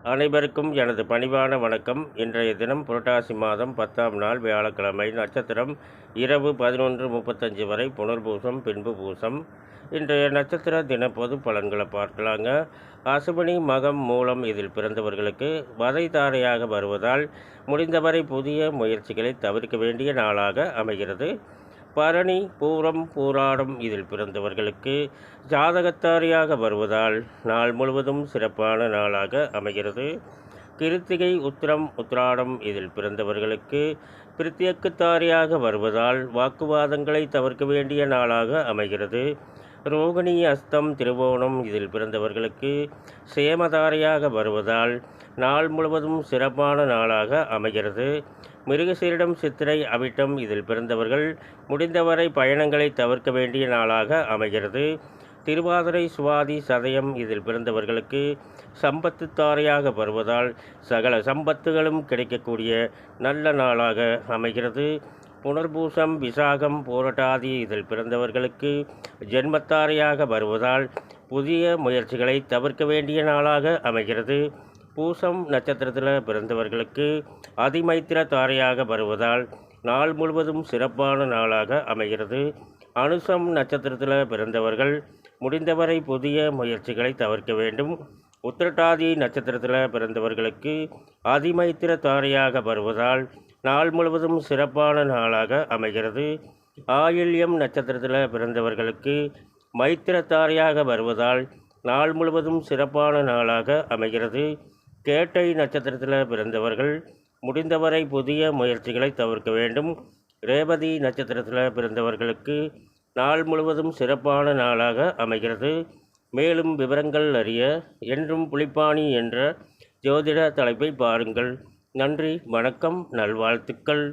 அனைவருக்கும் எனது பணிவான வணக்கம். இன்றைய தினம் புரட்டாசி மாதம் 10ஆம் நாள் வியாழக்கிழமை. நட்சத்திரம் இரவு 11:35 வரை புனர்பூசம், பின்பு பூசம். இன்றைய நட்சத்திர தின பொது பலன்களை பார்க்கலாங்க. அசுவினி, மகம், மூலம் இதில் பிறந்தவர்களுக்கு வதை தாரையாக வருவதால் முடிந்தவரை புதிய முயற்சிகளை தவிர்க்க வேண்டிய நாளாக அமைகிறது. பரணி, பூரம், பூராடம் இதில் பிறந்தவர்களுக்கு ஜாதகத்தாரியாக வருவதால் நாள் முழுவதும் சிறப்பான நாளாக அமைகிறது. கிருத்திகை, உத்திரம், உத்திராடம் இதில் பிறந்தவர்களுக்கு பிரித்தியக்குத்தாரியாக வருவதால் வாக்குவாதங்களை தவிர்க்க வேண்டிய நாளாக அமைகிறது. ரோகிணி, அஸ்தம், திருவோணம் இதில் பிறந்தவர்களுக்கு சேமதாரியாக வருவதால் நாள் முழுவதும் சிறப்பான நாளாக அமைகிறது. மிருகசீரிடம், சித்திரை, அவிட்டம் இதில் பிறந்தவர்கள் முடிந்தவரை பயணங்களை தவிர்க்க வேண்டிய நாளாக அமைகிறது. திருவாதிரை, சுவாதி, சதயம் இதில் பிறந்தவர்களுக்கு சம்பத்து தாரையாக வருவதால் சகல சம்பத்துகளும் கிடைக்கக்கூடிய நல்ல நாளாக அமைகிறது. புனர்பூசம், விசாகம், பூரட்டாதி இதில் பிறந்தவர்களுக்கு ஜென்மத்தாரையாக வருவதால் புதிய முயற்சிகளை தவிர்க்க வேண்டிய நாளாக அமைகிறது. பூசம் நட்சத்திரத்தில் பிறந்தவர்களுக்கு அதிமைத்திர தாரையாக வருவதால் நாள் முழுவதும் சிறப்பான நாளாக அமைகிறது. அனுசம் நட்சத்திரத்தில் பிறந்தவர்கள் முடிந்தவரை புதிய முயற்சிகளை தவிர்க்க வேண்டும். உத்திரட்டாதி நட்சத்திரத்தில் பிறந்தவர்களுக்கு அதிமைத்திர தாரையாக வருவதால் நாள் முழுவதும் சிறப்பான நாளாக அமைகிறது. ஆயில்யம் நட்சத்திரத்தில் பிறந்தவர்களுக்கு மைத்திர தாரையாக வருவதால் நாள் முழுவதும் சிறப்பான நாளாக அமைகிறது. கேட்டை நட்சத்திரத்தில் பிறந்தவர்கள் முடிந்தவரை புதிய முயற்சிகளை தவிர்க்க வேண்டும். ரேவதி நட்சத்திரத்தில் பிறந்தவர்களுக்கு நாள் முழுவதும் சிறப்பான நாளாக அமைகிறது. மேலும் விவரங்கள் அறிய என்றும் புலிப்பாணி என்ற ஜோதிட தலைப்பை பாருங்கள். நன்றி, வணக்கம், நல்வாழ்த்துக்கள்.